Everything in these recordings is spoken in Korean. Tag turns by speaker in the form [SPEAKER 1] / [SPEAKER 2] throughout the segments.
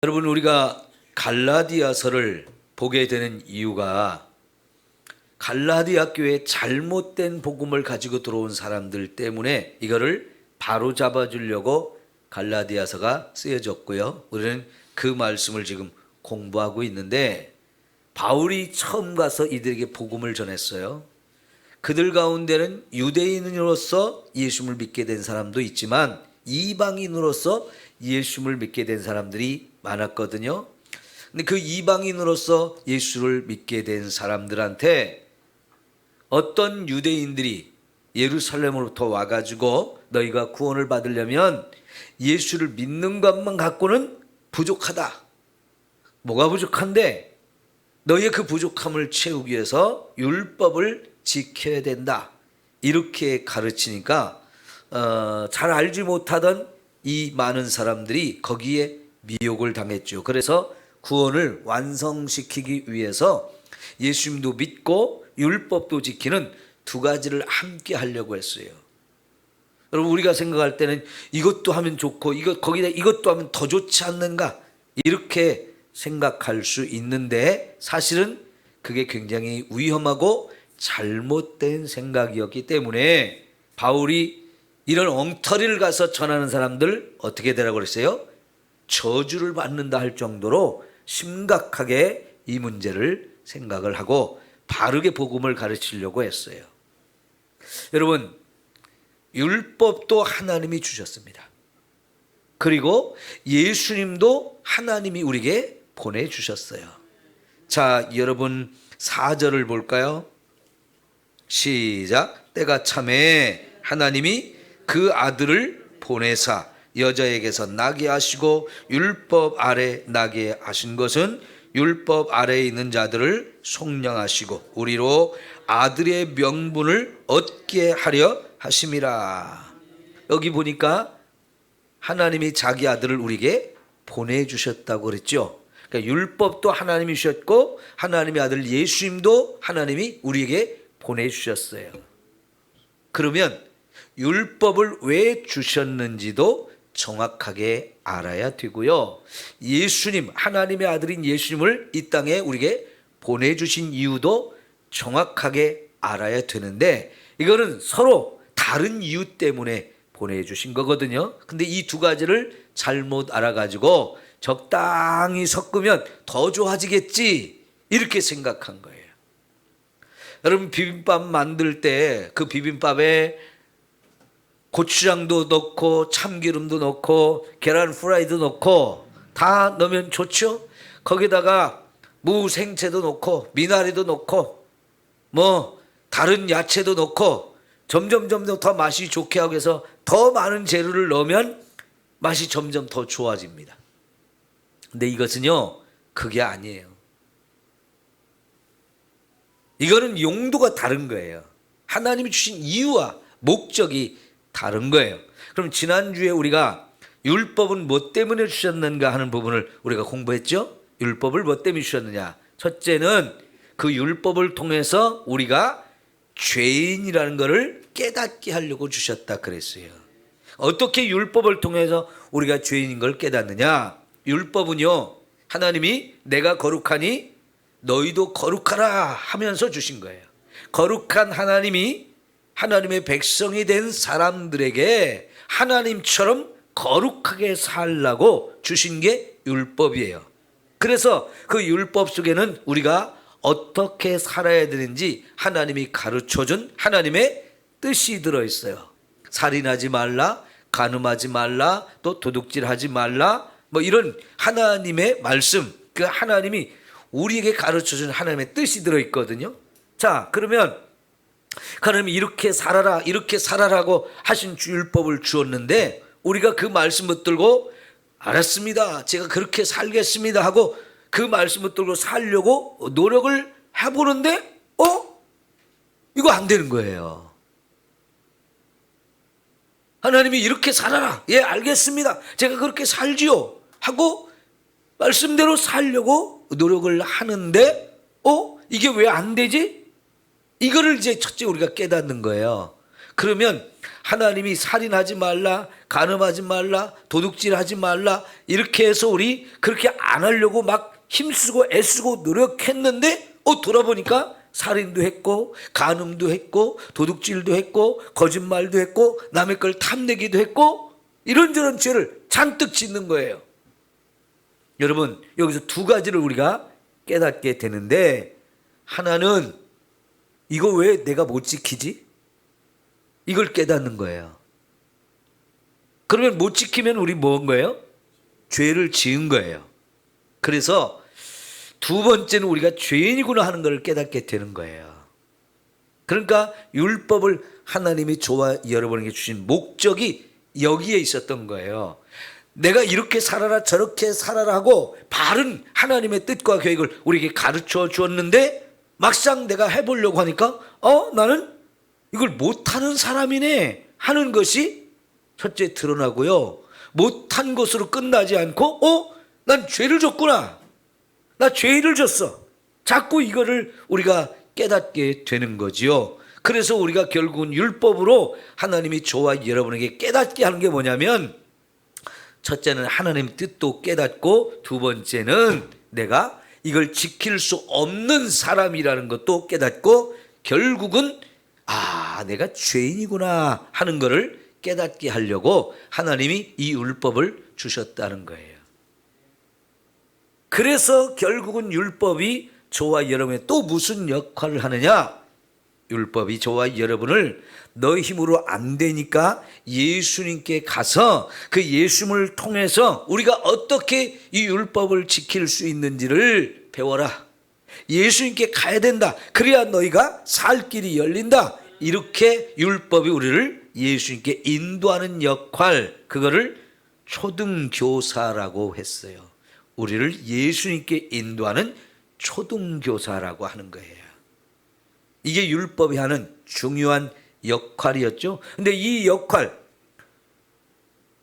[SPEAKER 1] 여러분, 우리가 갈라디아서를 보게 되는 이유가 갈라디아 교회에 잘못된 복음을 가지고 들어온 사람들 때문에 이거를 바로 잡아주려고 갈라디아서가 쓰여졌고요. 우리는 그 말씀을 지금 공부하고 있는데, 바울이 처음 가서 이들에게 복음을 전했어요. 그들 가운데는 유대인으로서 예수를 믿게 된 사람도 있지만 이방인으로서 예수를 믿게 된 사람들이 많았거든요. 근데 그 이방인으로서 예수를 믿게 된 사람들한테 어떤 유대인들이 예루살렘으로부터 와가지고 너희가 구원을 받으려면 예수를 믿는 것만 갖고는 부족하다. 뭐가 부족한데? 너희의 그 부족함을 채우기 위해서 율법을 지켜야 된다. 이렇게 가르치니까 잘 알지 못하던 이 많은 사람들이 거기에 미혹을 당했죠. 그래서 구원을 완성시키기 위해서 예수님도 믿고 율법도 지키는 두 가지를 함께 하려고 했어요. 여러분, 우리가 생각할 때는 이것도 하면 좋고 거기다 이것도 하면 더 좋지 않는가, 이렇게 생각할 수 있는데 사실은 그게 굉장히 위험하고 잘못된 생각이었기 때문에 바울이 이런 엉터리를 가서 전하는 사람들 어떻게 되라고 그랬어요? 저주를 받는다 할 정도로 심각하게 이 문제를 생각을 하고 바르게 복음을 가르치려고 했어요. 여러분, 율법도 하나님이 주셨습니다. 그리고 예수님도 하나님이 우리에게 보내주셨어요. 자, 여러분 4절을 볼까요? 시작. 때가 참에 하나님이 그 아들을 보내사 여자에게서 나게 하시고 율법 아래 나게 하신 것은 율법 아래에 있는 자들을 속량하시고 우리로 아들의 명분을 얻게 하려 하심이라. 여기 보니까 하나님이 자기 아들을 우리에게 보내주셨다고 그랬죠. 그러니까 율법도 하나님이 주셨고 하나님의 아들 예수님도 하나님이 우리에게 보내주셨어요. 그러면 율법을 왜 주셨는지도 정확하게 알아야 되고요. 예수님, 하나님의 아들인 예수님을 이 땅에 우리에게 보내주신 이유도 정확하게 알아야 되는데, 이거는 서로 다른 이유 때문에 보내주신 거거든요. 근데 이 두 가지를 잘못 알아가지고 적당히 섞으면 더 좋아지겠지, 이렇게 생각한 거예요. 여러분, 비빔밥 만들 때 그 비빔밥에 고추장도 넣고 참기름도 넣고 계란 프라이도 넣고 다 넣으면 좋죠. 거기다가 무 생채도 넣고 미나리도 넣고 뭐 다른 야채도 넣고 점점 더 맛이 좋게 하기 위해서 더 많은 재료를 넣으면 맛이 점점 더 좋아집니다. 근데 이것은요, 그게 아니에요. 이거는 용도가 다른 거예요. 하나님이 주신 이유와 목적이 다른 거예요. 그럼 지난주에 우리가 율법은 뭐 때문에 주셨는가 하는 부분을 우리가 공부했죠. 율법을 뭐 때문에 주셨느냐. 첫째는 그 율법을 통해서 우리가 죄인이라는 것을 깨닫게 하려고 주셨다 그랬어요. 어떻게 율법을 통해서 우리가 죄인인 걸 깨닫느냐. 율법은요, 하나님이 내가 거룩하니 너희도 거룩하라 하면서 주신 거예요. 거룩한 하나님이 하나님의 백성이 된 사람들에게 하나님처럼 거룩하게 살라고 주신 게 율법이에요. 그래서 그 율법 속에는 우리가 어떻게 살아야 되는지 하나님이 가르쳐준 하나님의 뜻이 들어있어요. 살인하지 말라, 간음하지 말라, 또 도둑질하지 말라, 뭐 이런 하나님의 말씀, 그 하나님이 우리에게 가르쳐준 하나님의 뜻이 들어있거든요. 자, 그러면 하나님이 이렇게 살아라고 하신 율법을 주었는데 우리가 그 말씀 붙들고 알았습니다, 제가 그렇게 살겠습니다 하고 그 말씀 붙들고 살려고 노력을 해보는데 이거 안 되는 거예요. 하나님이 이렇게 살아라, 예 알겠습니다, 제가 그렇게 살지요 하고 말씀대로 살려고 노력을 하는데 이게 왜 안 되지? 이거를 이제 첫째 우리가 깨닫는 거예요. 그러면 하나님이 살인하지 말라, 간음하지 말라, 도둑질하지 말라 이렇게 해서 우리 그렇게 안 하려고 막 힘쓰고 애쓰고 노력했는데 돌아보니까 살인도 했고 간음도 했고 도둑질도 했고 거짓말도 했고 남의 걸 탐내기도 했고 이런저런 죄를 잔뜩 짓는 거예요. 여러분, 여기서 두 가지를 우리가 깨닫게 되는데, 하나는 이거 왜 내가 못 지키지? 이걸 깨닫는 거예요. 그러면 못 지키면 우리 뭐한 거예요? 죄를 지은 거예요. 그래서 두 번째는 우리가 죄인이구나 하는 걸 깨닫게 되는 거예요. 그러니까 율법을 하나님이 저와 여러분에게 주신 목적이 여기에 있었던 거예요. 내가 이렇게 살아라 저렇게 살아라 하고 바른 하나님의 뜻과 계획을 우리에게 가르쳐 주었는데, 막상 내가 해보려고 하니까 나는 이걸 못하는 사람이네 하는 것이 첫째 드러나고요. 못한 것으로 끝나지 않고 난 죄를 졌구나, 나 죄를 졌어, 자꾸 이거를 우리가 깨닫게 되는 거지요. 그래서 우리가 결국은 율법으로 하나님이 저와 여러분에게 깨닫게 하는 게 뭐냐면, 첫째는 하나님의 뜻도 깨닫고, 두 번째는 내가 이걸 지킬 수 없는 사람이라는 것도 깨닫고, 결국은 내가 죄인이구나 하는 것을 깨닫게 하려고 하나님이 이 율법을 주셨다는 거예요. 그래서 결국은 율법이 저와 여러분의 또 무슨 역할을 하느냐? 율법이 저와 여러분을 너 힘으로 안 되니까 예수님께 가서 그 예수님을 통해서 우리가 어떻게 이 율법을 지킬 수 있는지를 배워라. 예수님께 가야 된다. 그래야 너희가 살 길이 열린다. 이렇게 율법이 우리를 예수님께 인도하는 역할, 그거를 초등교사라고 했어요. 우리를 예수님께 인도하는 초등교사라고 하는 거예요. 이게 율법이 하는 중요한 역할이었죠. 근데 이 역할,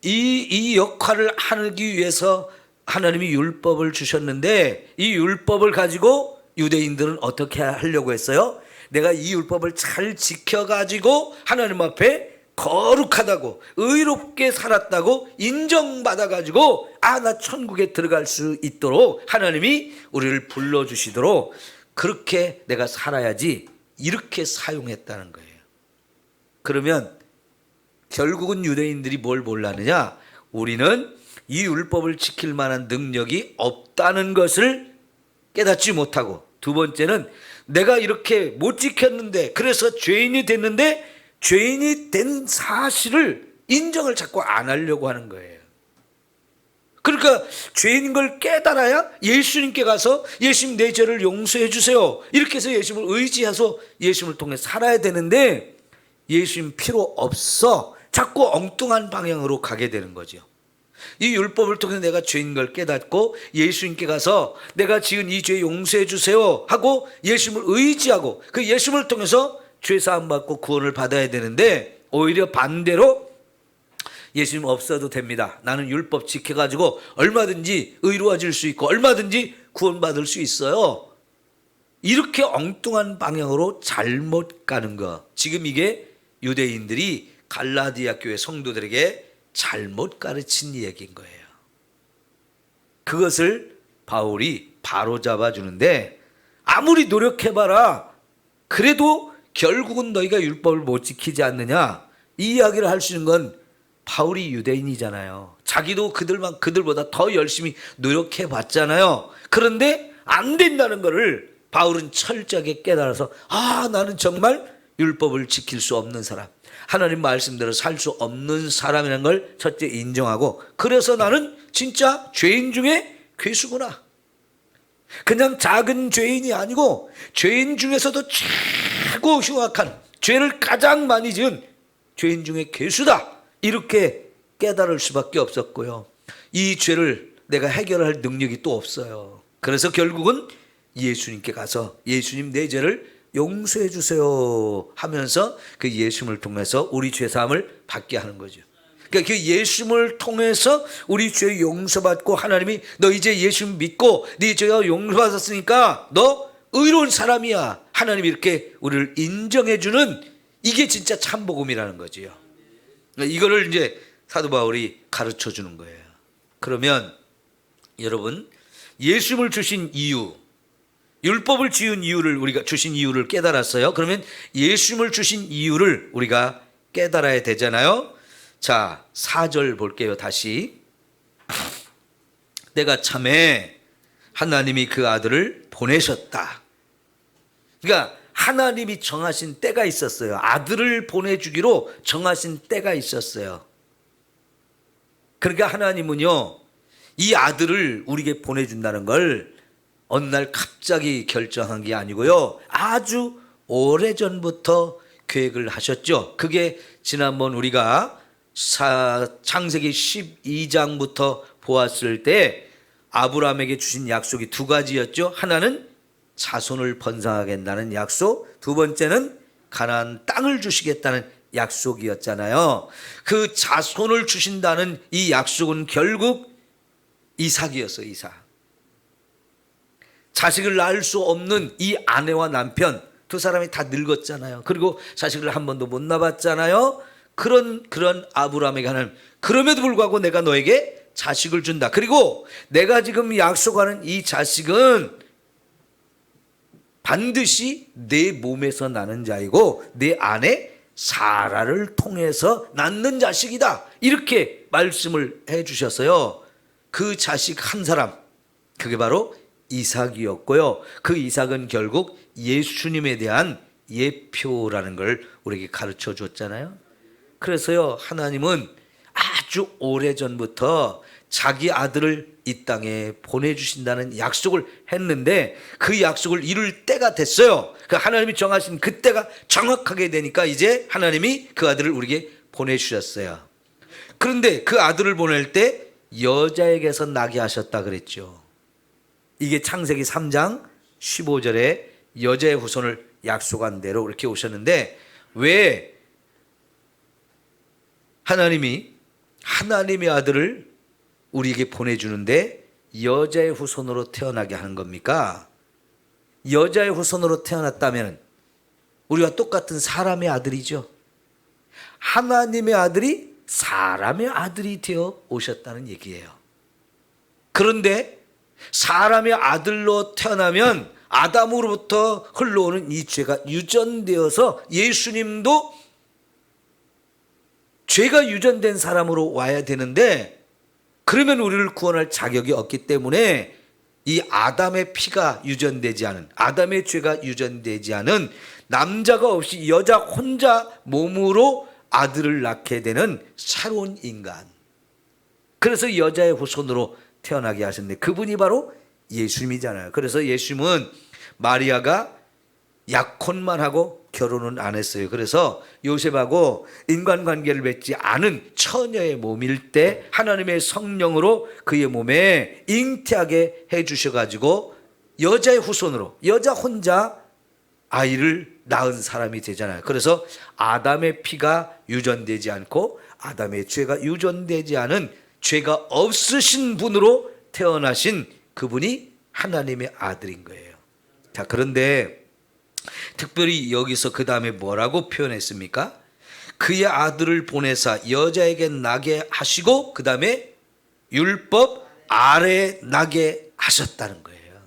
[SPEAKER 1] 이 역할을 하기 위해서 하나님이 율법을 주셨는데, 이 율법을 가지고 유대인들은 어떻게 하려고 했어요? 내가 이 율법을 잘 지켜가지고 하나님 앞에 거룩하다고 의롭게 살았다고 인정받아가지고 나 천국에 들어갈 수 있도록 하나님이 우리를 불러주시도록 그렇게 내가 살아야지, 이렇게 사용했다는 거예요. 그러면 결국은 유대인들이 뭘 몰랐느냐? 우리는 이 율법을 지킬 만한 능력이 없다는 것을 깨닫지 못하고, 두 번째는 내가 이렇게 못 지켰는데, 그래서 죄인이 됐는데 죄인이 된 사실을 인정을 자꾸 안 하려고 하는 거예요. 그러니까 죄인인 걸 깨달아야 예수님께 가서 예수님 내 죄를 용서해 주세요, 이렇게 해서 예수님을 의지해서 예수님을 통해 살아야 되는데, 예수님 필요 없어, 자꾸 엉뚱한 방향으로 가게 되는 거죠. 이 율법을 통해 내가 죄인 걸 깨닫고 예수님께 가서 내가 지은 이 죄 용서해 주세요 하고 예수님을 의지하고 그 예수님을 통해서 죄 사함 받고 구원을 받아야 되는데, 오히려 반대로 예수님 없어도 됩니다, 나는 율법 지켜가지고 얼마든지 의로워질 수 있고 얼마든지 구원받을 수 있어요, 이렇게 엉뚱한 방향으로 잘못 가는 거. 지금 이게 유대인들이 갈라디아 교회 성도들에게 잘못 가르친 얘기인 거예요. 그것을 바울이 바로잡아 주는데, 아무리 노력해봐라 그래도 결국은 너희가 율법을 못 지키지 않느냐, 이 이야기를 할 수 있는 건 바울이 유대인이잖아요. 자기도 그들보다 더 열심히 노력해봤잖아요. 그런데 안 된다는 것을 바울은 철저하게 깨달아서 나는 정말 율법을 지킬 수 없는 사람, 하나님 말씀대로 살 수 없는 사람이라는 걸 첫째 인정하고, 그래서 나는 진짜 죄인 중에 괴수구나. 그냥 작은 죄인이 아니고 죄인 중에서도 최고 흉악한, 죄를 가장 많이 지은 죄인 중에 괴수다, 이렇게 깨달을 수밖에 없었고요. 이 죄를 내가 해결할 능력이 또 없어요. 그래서 결국은 예수님께 가서 예수님 내 죄를 용서해 주세요 하면서 그 예수님을 통해서 우리 죄사함을 받게 하는 거죠. 그러니까 그 예수님을 통해서 우리 죄 용서받고, 하나님이 너 이제 예수님 믿고 네 죄가 용서받았으니까 너 의로운 사람이야, 하나님이 이렇게 우리를 인정해 주는, 이게 진짜 참복음이라는 거지요. 이거를 이제 사도 바울이 가르쳐 주는 거예요. 그러면 여러분, 예수님을 주신 이유, 율법을 지은 이유를 우리가 주신 이유를 깨달았어요. 그러면 예수님을 주신 이유를 우리가 깨달아야 되잖아요. 자, 4절 볼게요. 다시. 때가 참에 하나님이 그 아들을 보내셨다. 그러니까 하나님이 정하신 때가 있었어요. 아들을 보내주기로 정하신 때가 있었어요. 그러니까 하나님은요, 이 아들을 우리에게 보내준다는 걸 어느 날 갑자기 결정한 게 아니고요, 아주 오래전부터 계획을 하셨죠. 그게 지난번 우리가 창세기 12장부터 보았을 때 아브라함에게 주신 약속이 두 가지였죠. 하나는 자손을 번성하게 한다는 약속, 두 번째는 가나안 땅을 주시겠다는 약속이었잖아요. 그 자손을 주신다는 이 약속은 결국 이삭이었어요. 이삭. 자식을 낳을 수 없는 이 아내와 남편 두 사람이 다 늙었잖아요. 그리고 자식을 한 번도 못 낳았잖아요. 그런 아브라함에게 하나님, 그럼에도 불구하고 내가 너에게 자식을 준다. 그리고 내가 지금 약속하는 이 자식은 반드시 내 몸에서 나는 자이고 내 아내 사라를 통해서 낳는 자식이다. 이렇게 말씀을 해 주셨어요. 그 자식 한 사람, 그게 바로 이삭이었고요. 그 이삭은 결국 예수님에 대한 예표라는 걸 우리에게 가르쳐 줬잖아요. 그래서요, 하나님은 아주 오래전부터 자기 아들을 이 땅에 보내주신다는 약속을 했는데 그 약속을 이룰 때가 됐어요. 그 하나님이 정하신 그 때가 정확하게 되니까 이제 하나님이 그 아들을 우리에게 보내주셨어요. 그런데 그 아들을 보낼 때 여자에게서 나게 하셨다 그랬죠. 이게 창세기 3장 15절에 여자의 후손을 약속한 대로 이렇게 오셨는데, 왜 하나님이 하나님의 아들을 우리에게 보내주는데 여자의 후손으로 태어나게 하는 겁니까? 여자의 후손으로 태어났다면 우리와 똑같은 사람의 아들이죠. 하나님의 아들이 사람의 아들이 되어 오셨다는 얘기예요. 그런데 사람의 아들로 태어나면 아담으로부터 흘러오는 이 죄가 유전되어서 예수님도 죄가 유전된 사람으로 와야 되는데, 그러면 우리를 구원할 자격이 없기 때문에 이 아담의 피가 유전되지 않은, 아담의 죄가 유전되지 않은 남자가 없이 여자 혼자 몸으로 아들을 낳게 되는 새로운 인간, 그래서 여자의 후손으로 태어나게 하셨는데 그분이 바로 예수님이잖아요. 그래서 예수님은 마리아가 약혼만 하고 결혼은 안 했어요. 그래서 요셉하고 인간관계를 맺지 않은 처녀의 몸일 때 하나님의 성령으로 그의 몸에 잉태하게 해주셔가지고 여자의 후손으로, 여자 혼자 아이를 낳은 사람이 되잖아요. 그래서 아담의 피가 유전되지 않고 아담의 죄가 유전되지 않은 죄가 없으신 분으로 태어나신 그분이 하나님의 아들인 거예요. 자, 그런데 특별히 여기서 그 다음에 뭐라고 표현했습니까? 그의 아들을 보내사 여자에게 나게 하시고 그 다음에 율법 아래 나게 하셨다는 거예요.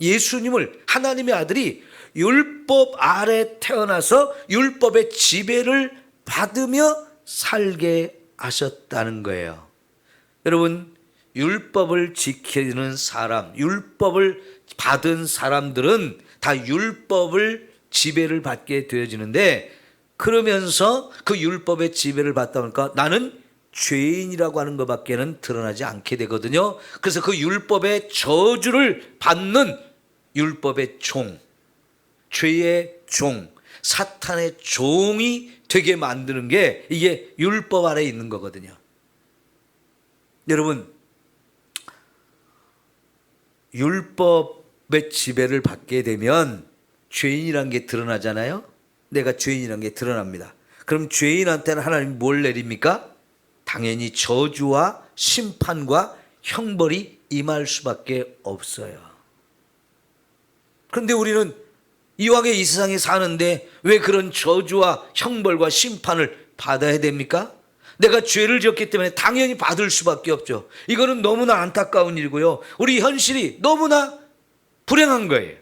[SPEAKER 1] 예수님을, 하나님의 아들이 율법 아래 태어나서 율법의 지배를 받으며 살게 하셨다는 거예요. 여러분, 율법을 지키는 사람, 율법을 받은 사람들은 다 율법을 지배를 받게 되어지는데, 그러면서 그 율법의 지배를 받다 보니까 나는 죄인이라고 하는 것밖에는 드러나지 않게 되거든요. 그래서 그 율법의 저주를 받는 율법의 종, 죄의 종, 사탄의 종이 되게 만드는 게 이게 율법 아래에 있는 거거든요. 여러분, 율법의 지배를 받게 되면 죄인이라는 게 드러나잖아요. 내가 죄인이라는 게 드러납니다. 그럼 죄인한테는 하나님이 뭘 내립니까? 당연히 저주와 심판과 형벌이 임할 수밖에 없어요. 그런데 우리는 이왕에 이 세상에 사는데 왜 그런 저주와 형벌과 심판을 받아야 됩니까? 내가 죄를 지었기 때문에 당연히 받을 수밖에 없죠. 이거는 너무나 안타까운 일이고요. 우리 현실이 너무나 불행한 거예요.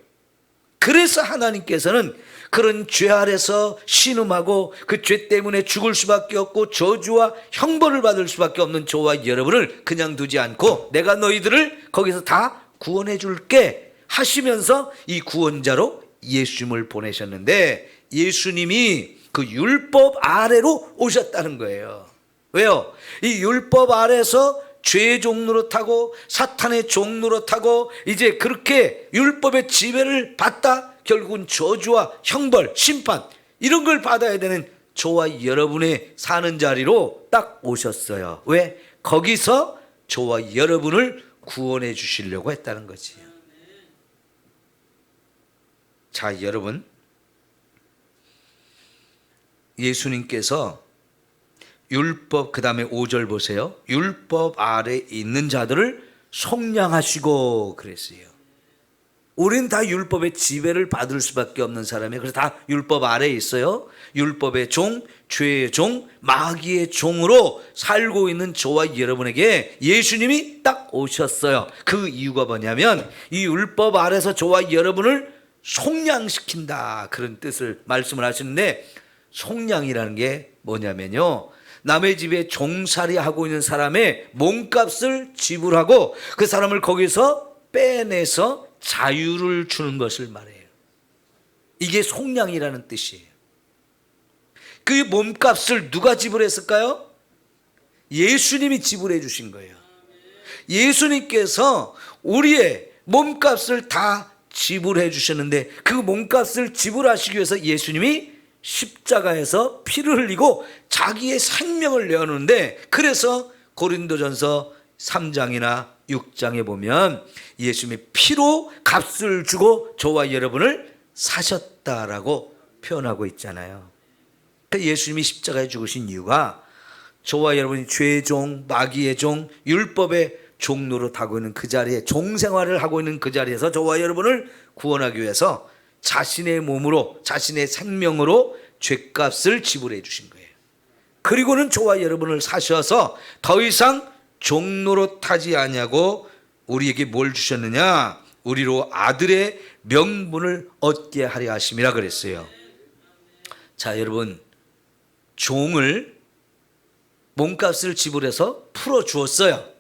[SPEAKER 1] 그래서 하나님께서는 그런 죄 아래서 신음하고 그 죄 때문에 죽을 수밖에 없고 저주와 형벌을 받을 수밖에 없는 저와 여러분을 그냥 두지 않고 내가 너희들을 거기서 다 구원해 줄게 하시면서 이 구원자로 예수님을 보내셨는데, 예수님이 그 율법 아래로 오셨다는 거예요. 왜요? 이 율법 아래서 죄의 종로로 타고 사탄의 종로로 타고 이제 그렇게 율법의 지배를 받다 결국은 저주와 형벌, 심판 이런 걸 받아야 되는 저와 여러분의 사는 자리로 딱 오셨어요. 왜? 거기서 저와 여러분을 구원해 주시려고 했다는 거지. 자, 여러분, 예수님께서 율법, 그 다음에 5절 보세요. 율법 아래 있는 자들을 속량하시고 그랬어요. 우린 다 율법의 지배를 받을 수밖에 없는 사람이에요. 그래서 다 율법 아래에 있어요. 율법의 종, 죄의 종, 마귀의 종으로 살고 있는 저와 여러분에게 예수님이 딱 오셨어요. 그 이유가 뭐냐면 이 율법 아래서 저와 여러분을 속량시킨다, 그런 뜻을 말씀을 하시는데, 속량이라는 게 뭐냐면요, 남의 집에 종살이 하고 있는 사람의 몸값을 지불하고 그 사람을 거기서 빼내서 자유를 주는 것을 말해요. 이게 속량이라는 뜻이에요. 그 몸값을 누가 지불했을까요? 예수님이 지불해 주신 거예요. 예수님께서 우리의 몸값을 다 지불해 주셨는데, 그 몸값을 지불하시기 위해서 예수님이 십자가에서 피를 흘리고 자기의 생명을 내었는데, 그래서 고린도전서 3장이나 6장에 보면 예수님이 피로 값을 주고 저와 여러분을 사셨다라고 표현하고 있잖아요. 예수님이 십자가에 죽으신 이유가 저와 여러분이 죄의 종, 마귀의 종, 율법의 종로로 타고 있는 그 자리에, 종생활을 하고 있는 그 자리에서 저와 여러분을 구원하기 위해서 자신의 몸으로, 자신의 생명으로 죄값을 지불해 주신 거예요. 그리고는 저와 여러분을 사셔서 더 이상 종로로 타지 아니하고 우리에게 뭘 주셨느냐? 우리로 아들의 명분을 얻게 하려 하심이라 그랬어요. 자, 여러분, 종을 몸값을 지불해서 풀어주었어요.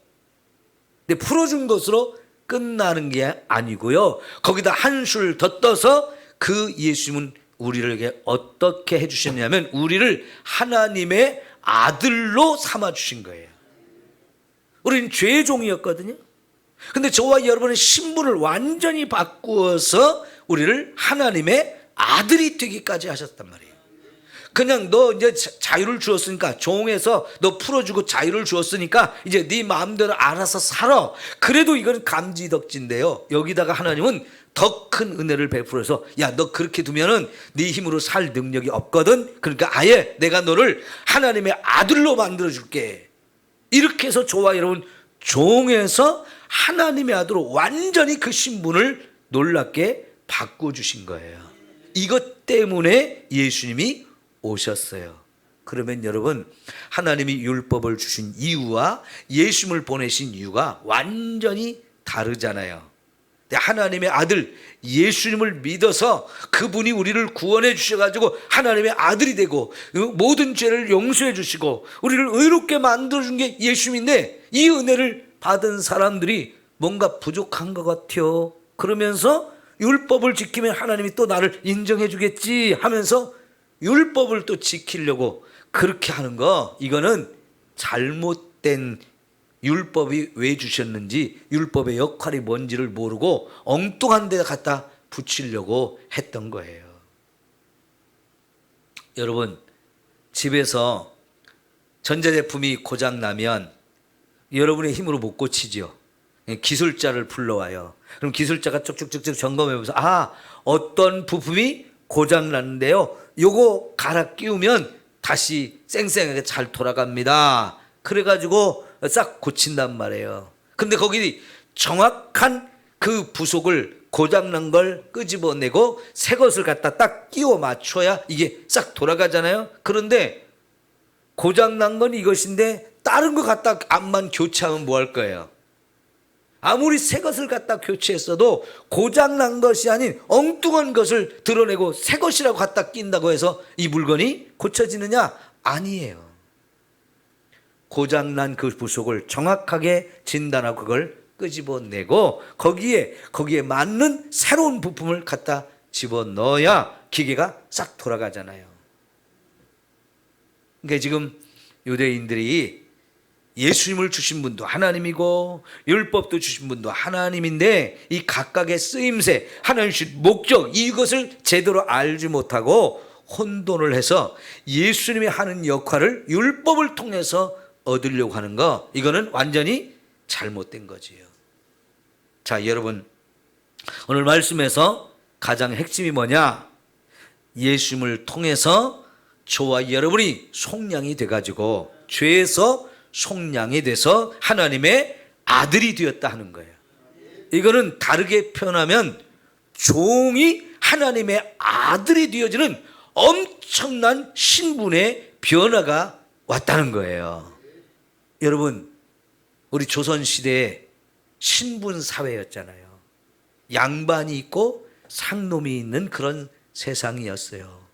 [SPEAKER 1] 근데 풀어준 것으로 끝나는 게 아니고요, 거기다 한술 더 떠서 그 예수님은 우리에게 어떻게 해주셨냐면 우리를 하나님의 아들로 삼아주신 거예요. 우리는 죄의 종이었거든요. 근데 저와 여러분의 신분을 완전히 바꾸어서 우리를 하나님의 아들이 되기까지 하셨단 말이에요. 그냥 너 이제 자유를 주었으니까, 종에서 너 풀어주고 자유를 주었으니까 이제 네 마음대로 알아서 살아. 그래도 이건 감지덕지인데요, 여기다가 하나님은 더 큰 은혜를 베풀어서 야, 너 그렇게 두면은 네 힘으로 살 능력이 없거든. 그러니까 아예 내가 너를 하나님의 아들로 만들어 줄게. 이렇게 해서 저와 여러분 종에서 하나님의 아들로 완전히 그 신분을 놀랍게 바꿔주신 거예요. 이것 때문에 예수님이 오셨어요. 그러면 여러분, 하나님이 율법을 주신 이유와 예수님을 보내신 이유가 완전히 다르잖아요. 하나님의 아들 예수님을 믿어서 그분이 우리를 구원해 주셔가지고 하나님의 아들이 되고 모든 죄를 용서해 주시고 우리를 의롭게 만들어준 게 예수님인데, 이 은혜를 받은 사람들이 뭔가 부족한 것 같아요. 그러면서 율법을 지키면 하나님이 또 나를 인정해 주겠지 하면서 율법을 또 지키려고 그렇게 하는 거, 이거는 잘못된, 율법이 왜 주셨는지, 율법의 역할이 뭔지를 모르고 엉뚱한 데 갖다 붙이려고 했던 거예요. 여러분, 집에서 전자제품이 고장나면 여러분의 힘으로 못 고치죠. 기술자를 불러와요. 그럼 기술자가 쭉쭉쭉쭉 점검해보면서 어떤 부품이 고장났는데요, 요거 갈아 끼우면 다시 쌩쌩하게 잘 돌아갑니다. 그래가지고 싹 고친단 말이에요. 근데 거기 정확한 그 부속을, 고장난 걸 끄집어내고 새 것을 갖다 딱 끼워 맞춰야 이게 싹 돌아가잖아요. 그런데 고장난 건 이것인데 다른 거 갖다 앞만 교체하면 뭐 할 거예요? 아무리 새 것을 갖다 교체했어도 고장난 것이 아닌 엉뚱한 것을 드러내고 새 것이라고 갖다 낀다고 해서 이 물건이 고쳐지느냐? 아니에요. 고장난 그 부속을 정확하게 진단하고 그걸 끄집어내고 거기에 맞는 새로운 부품을 갖다 집어넣어야 기계가 싹 돌아가잖아요. 그러니까 지금 유대인들이 예수님을 주신 분도 하나님이고 율법도 주신 분도 하나님인데 이 각각의 쓰임새, 하나님 주신 목적, 이것을 제대로 알지 못하고 혼돈을 해서 예수님이 하는 역할을 율법을 통해서 얻으려고 하는 거, 이거는 완전히 잘못된 거지요. 자, 여러분, 오늘 말씀에서 가장 핵심이 뭐냐? 예수님을 통해서 저와 여러분이 속량이 돼가지고 죄에서 속량이 돼서 하나님의 아들이 되었다 하는 거예요. 이거는 다르게 표현하면 종이 하나님의 아들이 되어지는 엄청난 신분의 변화가 왔다는 거예요. 여러분, 우리 조선시대에 신분 사회였잖아요. 양반이 있고 상놈이 있는 그런 세상이었어요.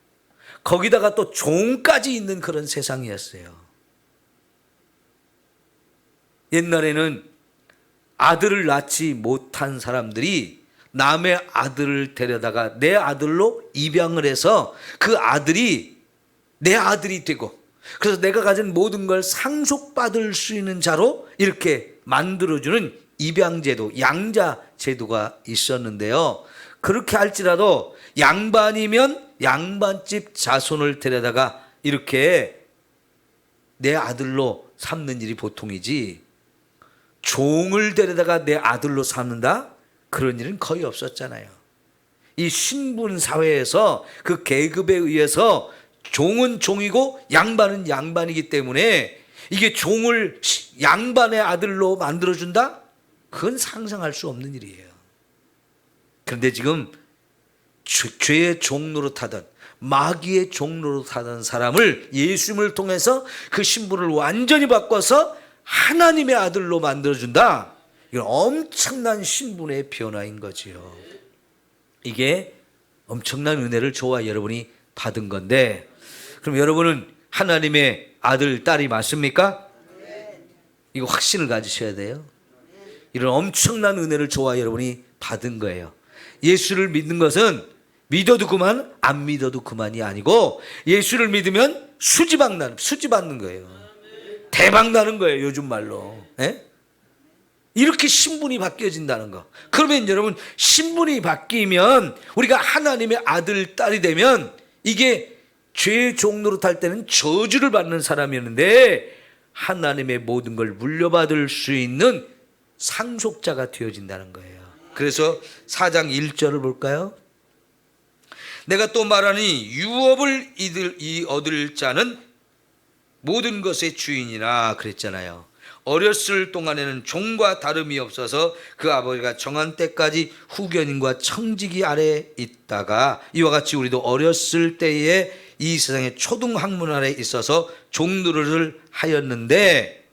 [SPEAKER 1] 거기다가 또 종까지 있는 그런 세상이었어요. 옛날에는 아들을 낳지 못한 사람들이 남의 아들을 데려다가 내 아들로 입양을 해서 그 아들이 내 아들이 되고, 그래서 내가 가진 모든 걸 상속받을 수 있는 자로 이렇게 만들어주는 입양제도, 양자제도가 있었는데요. 그렇게 할지라도 양반이면 양반집 자손을 데려다가 이렇게 내 아들로 삼는 일이 보통이지, 종을 데려다가 내 아들로 삼는다? 그런 일은 거의 없었잖아요. 이 신분 사회에서 그 계급에 의해서 종은 종이고 양반은 양반이기 때문에 이게 종을 양반의 아들로 만들어준다? 그건 상상할 수 없는 일이에요. 그런데 지금 죄의 종로로 타던, 마귀의 종로로 타던 사람을 예수님을 통해서 그 신분을 완전히 바꿔서 하나님의 아들로 만들어준다. 이건 엄청난 신분의 변화인 거지요. 이게 엄청난 은혜를 저와 여러분이 받은 건데, 그럼 여러분은 하나님의 아들, 딸이 맞습니까? 이거 확신을 가지셔야 돼요. 이런 엄청난 은혜를 저와 여러분이 받은 거예요. 예수를 믿는 것은 믿어도 그만, 안 믿어도 그만이 아니고, 예수를 믿으면 수지받는 거예요. 대박 나는 거예요, 요즘 말로. 에? 이렇게 신분이 바뀌어진다는 거. 그러면 여러분, 신분이 바뀌면 우리가 하나님의 아들, 딸이 되면 이게 죄의 종로로 탈 때는 저주를 받는 사람이었는데 하나님의 모든 걸 물려받을 수 있는 상속자가 되어진다는 거예요. 그래서 4장 1절을 볼까요? 내가 또 말하니 유업을 얻을 자는 모든 것의 주인이라 그랬잖아요. 어렸을 동안에는 종과 다름이 없어서 그 아버지가 정한 때까지 후견인과 청지기 아래에 있다가 이와 같이 우리도 어렸을 때에 이 세상의 초등학문 아래에 있어서 종노릇을 하였는데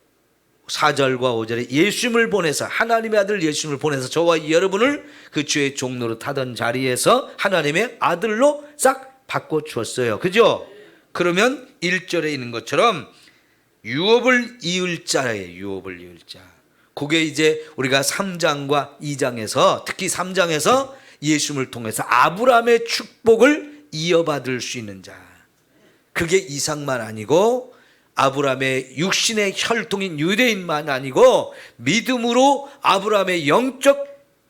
[SPEAKER 1] 4절과 5절에 예수님을 보내서, 하나님의 아들 예수님을 보내서 저와 여러분을 그 죄의 종노릇 하던 자리에서 하나님의 아들로 싹 바꿔주었어요. 그죠? 그러면 1절에 있는 것처럼 유업을 이을 자예요. 유업을 이을 자. 그게 이제 우리가 3장과 2장에서, 특히 3장에서 예수님을 통해서 아브라함의 축복을 이어받을 수 있는 자. 그게 이삭만 아니고 아브라함의 육신의 혈통인 유대인만 아니고 믿음으로 아브라함의 영적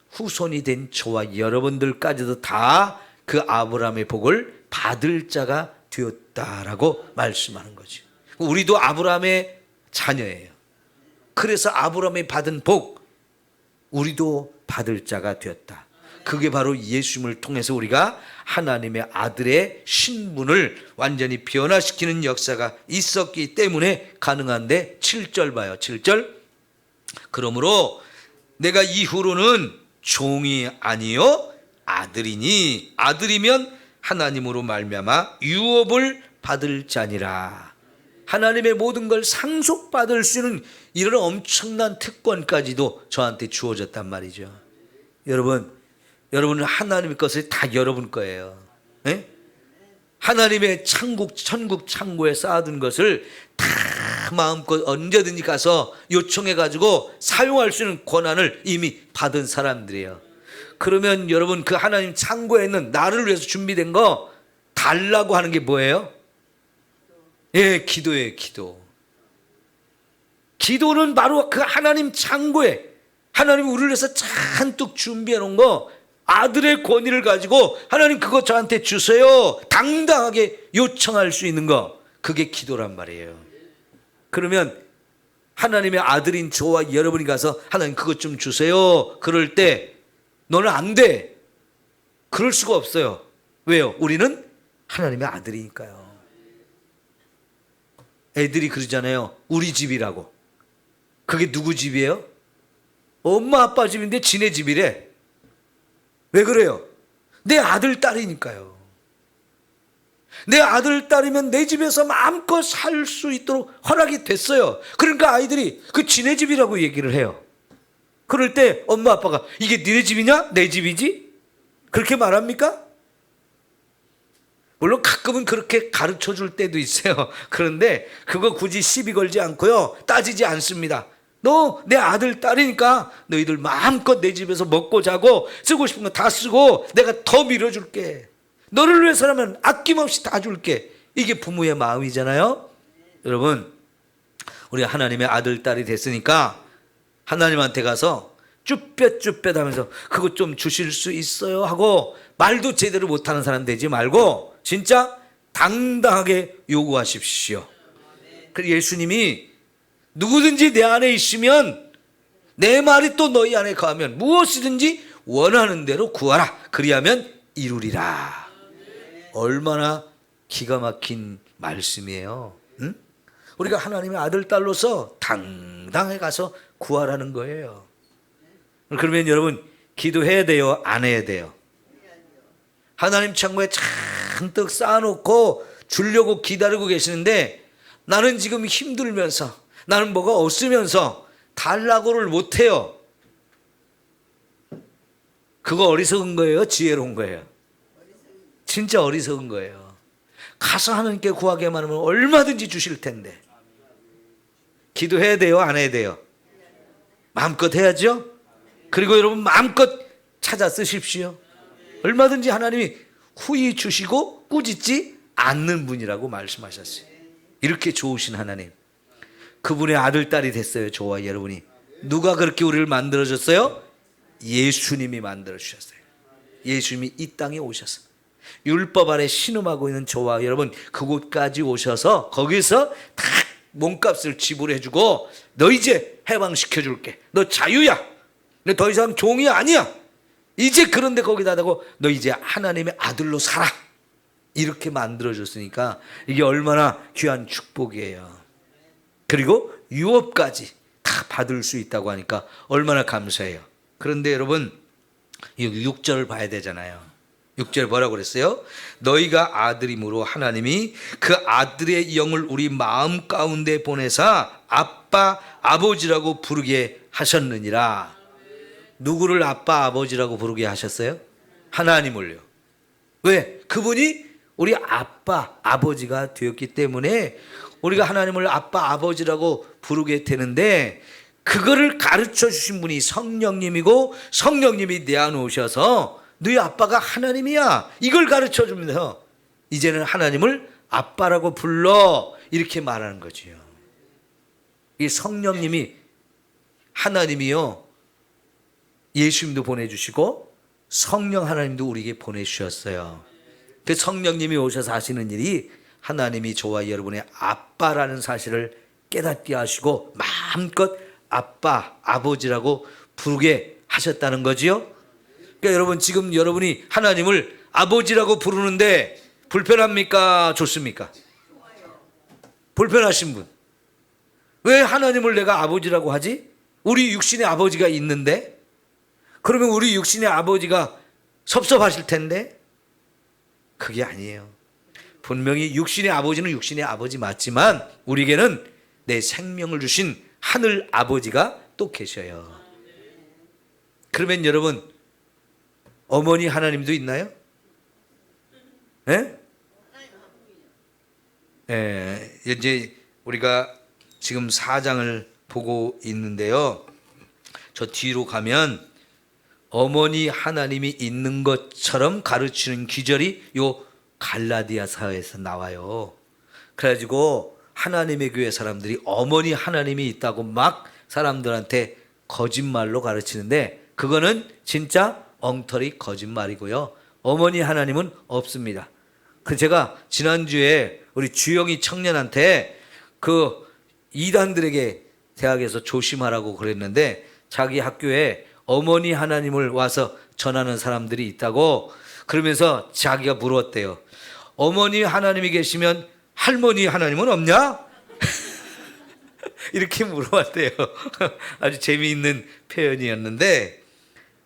[SPEAKER 1] 후손이 된 저와 여러분들까지도 다 그 아브라함의 복을 받을 자가 되었다라고 말씀하는 거죠. 우리도 아브라함의 자녀예요. 그래서 아브라함이 받은 복, 우리도 받을 자가 되었다. 그게 바로 예수님을 통해서 우리가 하나님의 아들의 신분을 완전히 변화시키는 역사가 있었기 때문에 가능한데, 7절 봐요. 7절. 그러므로 내가 이후로는 종이 아니요 아들이니, 아들이면 하나님으로 말미암아 유업을 받을 자니라. 하나님의 모든 걸 상속받을 수 있는 이런 엄청난 특권까지도 저한테 주어졌단 말이죠. 여러분은 하나님의 것을 다 여러분 거예요. 네? 하나님의 천국 창고에 쌓아둔 것을 다 마음껏 언제든지 가서 요청해가지고 사용할 수 있는 권한을 이미 받은 사람들이에요. 그러면 여러분, 그 하나님 창고에 있는 나를 위해서 준비된 거 달라고 하는 게 뭐예요? 예, 기도예요. 기도는 바로 그 하나님 창고에 하나님이 우리를 위해서 잔뜩 준비해 놓은 거, 아들의 권위를 가지고 하나님 그거 저한테 주세요 당당하게 요청할 수 있는 거, 그게 기도란 말이에요. 그러면 하나님의 아들인 저와 여러분이 가서 하나님 그것 좀 주세요 그럴 때 너는 안 돼, 그럴 수가 없어요. 왜요? 우리는 하나님의 아들이니까요. 애들이 그러잖아요. 우리 집이라고. 그게 누구 집이에요? 엄마 아빠 집인데 지네 집이래. 왜 그래요? 내 아들 딸이니까요. 내 아들 딸이면 내 집에서 마음껏 살 수 있도록 허락이 됐어요. 그러니까 아이들이 그 지네 집이라고 얘기를 해요. 그럴 때 엄마 아빠가 이게 니네 집이냐? 내 집이지? 그렇게 말합니까? 물론 가끔은 그렇게 가르쳐 줄 때도 있어요. 그런데 그거 굳이 시비 걸지 않고요, 따지지 않습니다. 너 내 아들 딸이니까 너희들 마음껏 내 집에서 먹고 자고 쓰고 싶은 거 다 쓰고 내가 더 밀어줄게. 너를 위해서라면 아낌없이 다 줄게. 이게 부모의 마음이잖아요. 여러분, 우리가 하나님의 아들 딸이 됐으니까 하나님한테 가서 쭈뼛쭈뼛 하면서 그것 좀 주실 수 있어요 하고 말도 제대로 못하는 사람 되지 말고 진짜 당당하게 요구하십시오. 그리고 예수님이 누구든지 내 안에 있으면 내 말이 또 너희 안에 거하면 무엇이든지 원하는 대로 구하라 그리하면 이루리라. 얼마나 기가 막힌 말씀이에요. 응? 우리가 하나님의 아들 딸로서 당당하게 가서 구하라는 거예요. 그러면 여러분, 기도해야 돼요? 안 해야 돼요? 하나님 창고에 잔뜩 쌓아놓고 주려고 기다리고 계시는데 나는 지금 힘들면서 나는 뭐가 없으면서 달라고를 못해요. 그거 어리석은 거예요? 지혜로운 거예요? 진짜 어리석은 거예요. 가서 하나님께 구하기만 하면 얼마든지 주실 텐데. 기도해야 돼요? 안 해야 돼요? 마음껏 해야죠? 그리고 여러분 마음껏 찾아 쓰십시오. 얼마든지 하나님이 후히 주시고 꾸짖지 않는 분이라고 말씀하셨어요. 이렇게 좋으신 하나님, 그분의 아들 딸이 됐어요. 저와 여러분이. 누가 그렇게 우리를 만들어줬어요? 예수님이 만들어주셨어요. 예수님이 이 땅에 오셔서 율법 아래 신음하고 있는 저와 여러분 그곳까지 오셔서 거기서 다 몸값을 지불해주고 너 이제 해방시켜줄게, 너 자유야, 너 더 이상 종이 아니야, 이제 그런데 거기다 대고 너 이제 하나님의 아들로 살아, 이렇게 만들어줬으니까 이게 얼마나 귀한 축복이에요. 그리고 유업까지 다 받을 수 있다고 하니까 얼마나 감사해요. 그런데 여러분, 6절을 봐야 되잖아요. 6절 뭐라고 그랬어요? 너희가 아들임으로 하나님이 그 아들의 영을 우리 마음 가운데 보내사 아빠 아버지라고 부르게 하셨느니라. 누구를 아빠 아버지라고 부르게 하셨어요? 하나님을요. 왜? 그분이 우리 아빠 아버지가 되었기 때문에 우리가 하나님을 아빠 아버지라고 부르게 되는데, 그거를 가르쳐 주신 분이 성령님이고 성령님이 내 안에 오셔서 너희 아빠가 하나님이야, 이걸 가르쳐 주면서 이제는 하나님을 아빠라고 불러, 이렇게 말하는 거지요. 이 성령님이, 하나님이요, 예수님도 보내주시고 성령 하나님도 우리에게 보내주셨어요. 그 성령님이 오셔서 하시는 일이 하나님이 저와 여러분의 아빠라는 사실을 깨닫게 하시고 마음껏 아빠, 아버지라고 부르게 하셨다는 거지요. 그러니까 여러분, 지금 여러분이 하나님을 아버지라고 부르는데 불편합니까? 좋습니까? 불편하신 분. 왜 하나님을 내가 아버지라고 하지? 우리 육신의 아버지가 있는데? 그러면 우리 육신의 아버지가 섭섭하실 텐데? 그게 아니에요. 분명히 육신의 아버지는 육신의 아버지 맞지만 우리에게는 내 생명을 주신 하늘 아버지가 또 계셔요. 그러면 여러분, 어머니 하나님도 있나요? 예? 예, 이제 우리가 지금 4장을 보고 있는데요. 저 뒤로 가면 어머니 하나님이 있는 것처럼 가르치는 기절이 요 갈라디아서에서 나와요. 그래가지고 하나님의 교회 사람들이 어머니 하나님이 있다고 막 사람들한테 거짓말로 가르치는데 그거는 진짜 엉터리 거짓말이고요. 어머니 하나님은 없습니다. 그 제가 지난주에 우리 주영이 청년한테 그 이단들에게 대학에서 조심하라고 그랬는데 자기 학교에 어머니 하나님을 와서 전하는 사람들이 있다고 그러면서 자기가 물었대요. 어머니 하나님이 계시면 할머니 하나님은 없냐? 이렇게 물어봤대요. 아주 재미있는 표현이었는데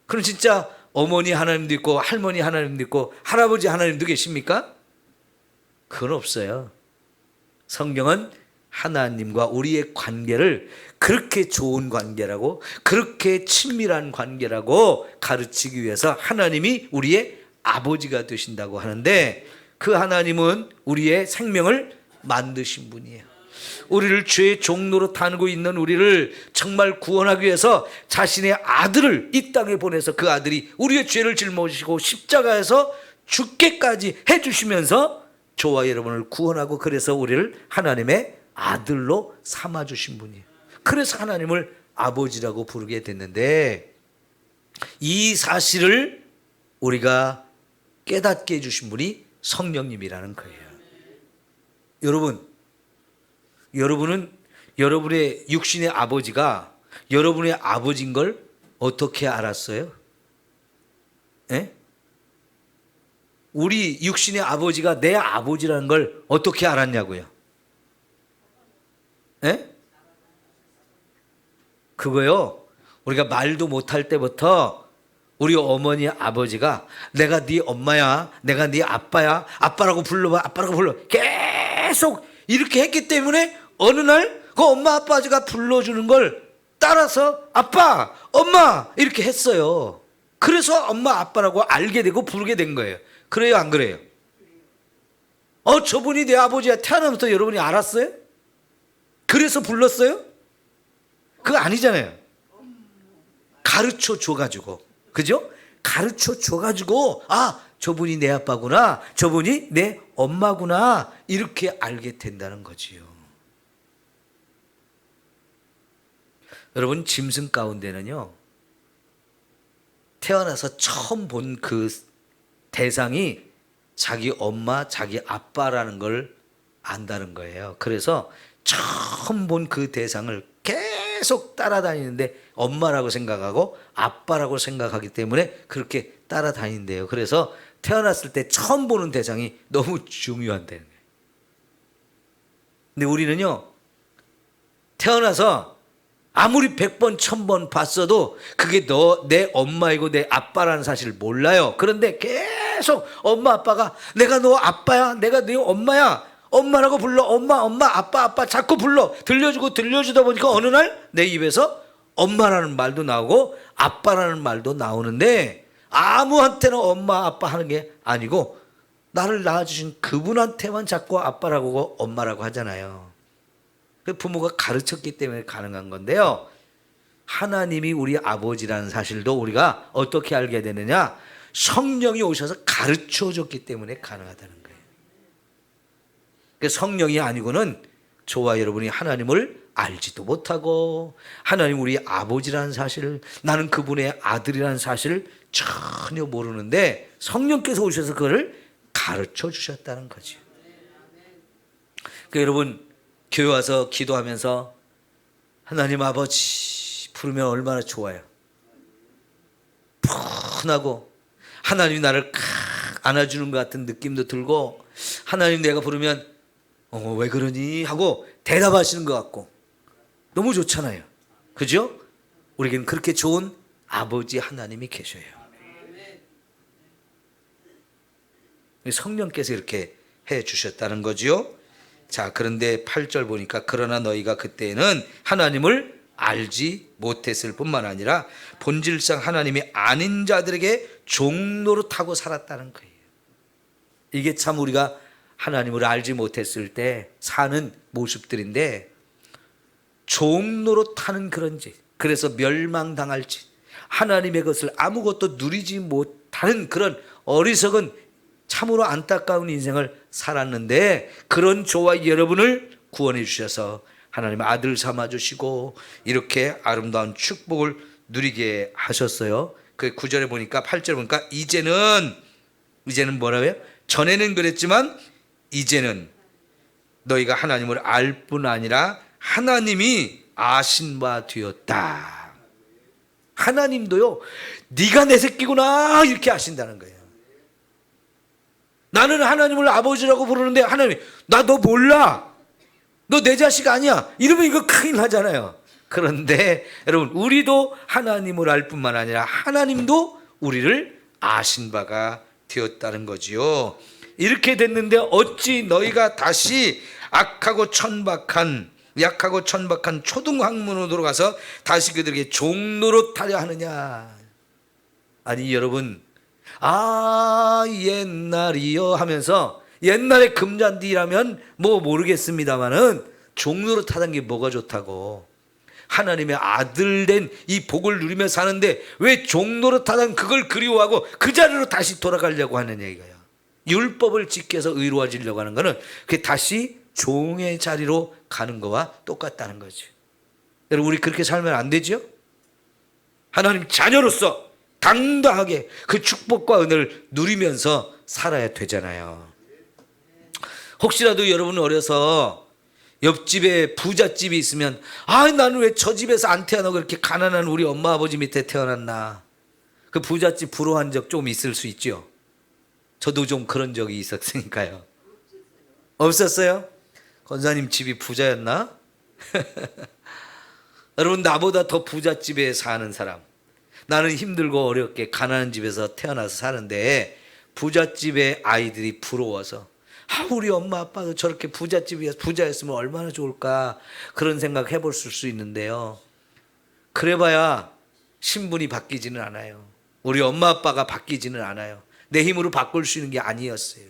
[SPEAKER 1] 그럼 진짜 어머니 하나님도 있고 할머니 하나님도 있고 할아버지 하나님도 계십니까? 그건 없어요. 성경은 하나님과 우리의 관계를 그렇게 좋은 관계라고 그렇게 친밀한 관계라고 가르치기 위해서 하나님이 우리의 아버지가 되신다고 하는데 그 하나님은 우리의 생명을 만드신 분이에요. 우리를 죄의 종로로 타고 있는 우리를 정말 구원하기 위해서 자신의 아들을 이 땅에 보내서 그 아들이 우리의 죄를 짊어지시고 십자가에서 죽게까지 해주시면서 저와 여러분을 구원하고 그래서 우리를 하나님의 아들로 삼아주신 분이에요. 그래서 하나님을 아버지라고 부르게 됐는데 이 사실을 우리가 깨닫게 해주신 분이 성령님이라는 거예요. 여러분은 여러분의 육신의 아버지가 여러분의 아버지인 걸 어떻게 알았어요? 에? 우리 육신의 아버지가 내 아버지라는 걸 어떻게 알았냐고요? 에? 그거요, 우리가 말도 못할 때부터 우리 어머니 아버지가 내가 네 엄마야, 내가 네 아빠야, 아빠라고 불러봐, 아빠라고 불러 계속 이렇게 했기 때문에 어느 날 그 엄마 아빠가 불러주는 걸 따라서 아빠, 엄마 이렇게 했어요. 그래서 엄마 아빠라고 알게 되고 부르게 된 거예요. 그래요, 안 그래요? 저분이 내 아버지야 태어나면서 여러분이 알았어요? 그래서 불렀어요? 그거 아니잖아요. 가르쳐 줘가지고, 그죠? 가르쳐 줘가지고 저분이 내 아빠구나, 저분이 내 엄마구나 이렇게 알게 된다는 거지요. 여러분, 짐승 가운데는요 태어나서 처음 본 그 대상이 자기 엄마, 자기 아빠라는 걸 안다는 거예요. 그래서 처음 본 그 대상을 계속 따라다니는데 엄마라고 생각하고 아빠라고 생각하기 때문에 그렇게 따라다닌대요. 그래서 태어났을 때 처음 보는 대상이 너무 중요한다는 거예요. 근데 우리는요 태어나서 아무리 100번, 1000번 봤어도 그게 내 엄마이고 내 아빠라는 사실을 몰라요. 그런데 계속 엄마 아빠가 내가 너 아빠야, 내가 네 엄마야, 엄마라고 불러, 엄마, 엄마, 아빠, 아빠 자꾸 불러 들려주다 보니까 어느 날 내 입에서 엄마라는 말도 나오고 아빠라는 말도 나오는데 아무한테나 엄마, 아빠 하는 게 아니고 나를 낳아주신 그분한테만 자꾸 아빠라고 엄마라고 하잖아요. 부모가 가르쳤기 때문에 가능한 건데요. 하나님이 우리 아버지라는 사실도 우리가 어떻게 알게 되느냐? 성령이 오셔서 가르쳐줬기 때문에 가능하다는 거예요. 성령이 아니고는 저와 여러분이 하나님을 알지도 못하고 하나님 우리 아버지라는 사실을, 나는 그분의 아들이라는 사실을 전혀 모르는데 성령께서 오셔서 그거를 가르쳐 주셨다는 거죠. 여러분, 교회 와서 기도하면서 하나님 아버지 부르면 얼마나 좋아요. 푸근하고 하나님이 나를 안아주는 것 같은 느낌도 들고 하나님 내가 부르면 왜 그러니 하고 대답하시는 것 같고 너무 좋잖아요. 그죠? 우리에게는 그렇게 좋은 아버지 하나님이 계셔요. 성령께서 이렇게 해 주셨다는 거지요. 자, 그런데 8절 보니까 그러나 너희가 그때에는 하나님을 알지 못했을 뿐만 아니라 본질상 하나님이 아닌 자들에게 종노릇하고 살았다는 거예요. 이게 참 우리가 하나님을 알지 못했을 때 사는 모습들인데, 종노릇하는 그런 짓, 그래서 멸망당할 짓, 하나님의 것을 아무것도 누리지 못하는 그런 어리석은 참으로 안타까운 인생을 살았는데, 그런 저와 여러분을 구원해 주셔서 하나님의 아들 삼아 주시고 이렇게 아름다운 축복을 누리게 하셨어요. 그 9절에 보니까, 8절에 보니까 이제는 뭐라고요? 전에는 그랬지만 이제는 너희가 하나님을 알 뿐 아니라 하나님이 아신 바 되었다. 하나님도요, 네가 내 새끼구나 이렇게 아신다는 거예요. 나는 하나님을 아버지라고 부르는데 하나님이 나 너 몰라, 너 내 자식 아니야 이러면 이거 큰일 나잖아요. 그런데 여러분, 우리도 하나님을 알 뿐만 아니라 하나님도 우리를 아신 바가 되었다는 거지요. 이렇게 됐는데 어찌 너희가 다시 약하고 천박한 초등학문으로 들어가서 다시 그들에게 종노릇하려 하느냐. 아니 여러분, 옛날이요 하면서 옛날에 금잔디라면 뭐 모르겠습니다만은 종노릇하던 게 뭐가 좋다고. 하나님의 아들 된 이 복을 누리며 사는데 왜 종노릇하던 그걸 그리워하고 그 자리로 다시 돌아가려고 하느냐 이거야. 율법을 지켜서 의로워지려고 하는 거는 그게 다시 종의 자리로 가는 거와 똑같다는 거죠. 여러분, 우리 그렇게 살면 안 되죠? 하나님 자녀로서 당당하게 그 축복과 은혜를 누리면서 살아야 되잖아요. 혹시라도 여러분 어려서 옆집에 부잣집이 있으면 나는 왜 저 집에서 안 태어나고 이렇게 가난한 우리 엄마 아버지 밑에 태어났나, 그 부잣집 부러워한 적 좀 있을 수 있죠. 저도 좀 그런 적이 있었으니까요. 없었어요? 권사님 집이 부자였나? 여러분, 나보다 더 부잣집에 사는 사람, 나는 힘들고 어렵게 가난한 집에서 태어나서 사는데 부잣집의 아이들이 부러워서 우리 엄마 아빠도 저렇게 부자였으면 얼마나 좋을까, 그런 생각 해볼 수 있는데요. 그래봐야 신분이 바뀌지는 않아요. 우리 엄마 아빠가 바뀌지는 않아요. 내 힘으로 바꿀 수 있는 게 아니었어요.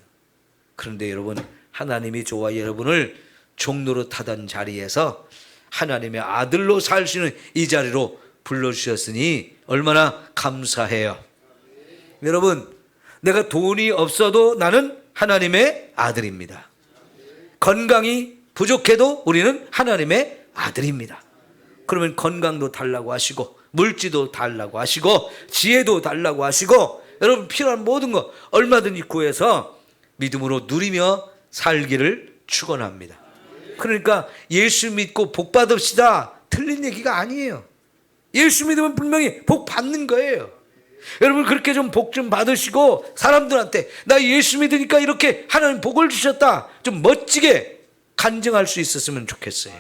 [SPEAKER 1] 그런데 여러분, 하나님이 저와 여러분을 종노릇하던 자리에서 하나님의 아들로 살 수 있는 이 자리로 불러주셨으니 얼마나 감사해요. 여러분, 내가 돈이 없어도 나는 하나님의 아들입니다. 건강이 부족해도 우리는 하나님의 아들입니다. 그러면 건강도 달라고 하시고 물질도 달라고 하시고 지혜도 달라고 하시고, 여러분 필요한 모든 거 얼마든지 구해서 믿음으로 누리며 살기를 축원합니다. 그러니까 예수 믿고 복 받읍시다, 틀린 얘기가 아니에요. 예수 믿으면 분명히 복 받는 거예요. 여러분, 그렇게 좀 복 좀 받으시고 사람들한테 나 예수 믿으니까 이렇게 하나님 복을 주셨다 좀 멋지게 간증할 수 있었으면 좋겠어요.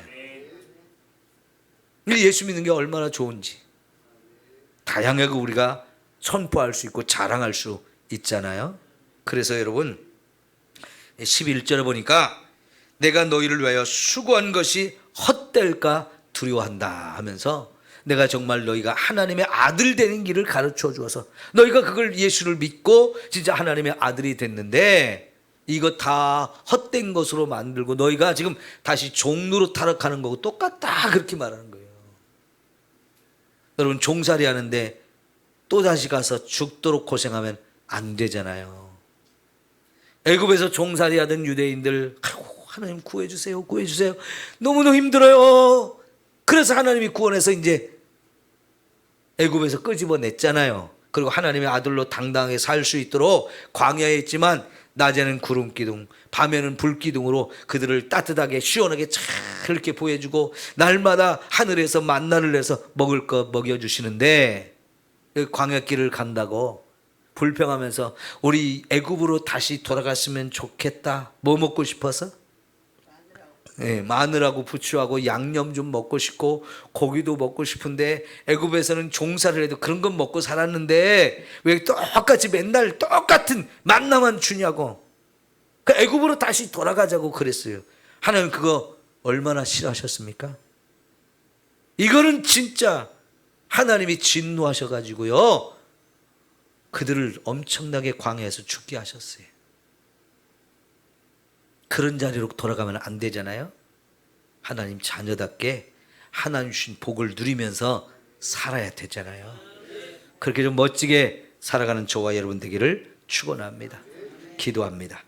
[SPEAKER 1] 예수 믿는 게 얼마나 좋은지 다양하게 우리가 선포할 수 있고 자랑할 수 있잖아요. 그래서 여러분 11절에 보니까 내가 너희를 위하여 수고한 것이 헛될까 두려워한다 하면서, 내가 정말 너희가 하나님의 아들 되는 길을 가르쳐 주어서 너희가 그걸 예수를 믿고 진짜 하나님의 아들이 됐는데 이거 다 헛된 것으로 만들고 너희가 지금 다시 종로로 타락하는 거고 똑같다, 그렇게 말하는 거예요. 여러분, 종살이 하는데 또다시 가서 죽도록 고생하면 안 되잖아요. 애굽에서 종살이 하던 유대인들, 하나님 구해주세요, 구해주세요, 너무너무 힘들어요. 그래서 하나님이 구원해서 이제 애굽에서 끄집어냈잖아요. 그리고 하나님의 아들로 당당하게 살 수 있도록 광야에 있지만 낮에는 구름 기둥, 밤에는 불 기둥으로 그들을 따뜻하게 시원하게 잘 이렇게 보여주고 날마다 하늘에서 만나를 내서 먹을 거 먹여주시는데, 광야길을 간다고 불평하면서 우리 애굽으로 다시 돌아갔으면 좋겠다. 뭐 먹고 싶어서? 마늘하고 부추하고 양념 좀 먹고 싶고 고기도 먹고 싶은데 애굽에서는 종살이를 해도 그런 건 먹고 살았는데 왜 똑같이 맨날 똑같은 만나만 주냐고. 그 애굽으로 다시 돌아가자고 그랬어요. 하나님 그거 얼마나 싫어하셨습니까? 이거는 진짜 하나님이 진노하셔가지고요, 그들을 엄청나게 광야에서 죽게 하셨어요. 그런 자리로 돌아가면 안 되잖아요. 하나님 자녀답게 하나님 주신 복을 누리면서 살아야 되잖아요. 그렇게 좀 멋지게 살아가는 저와 여러분 되기를 축원합니다. 기도합니다.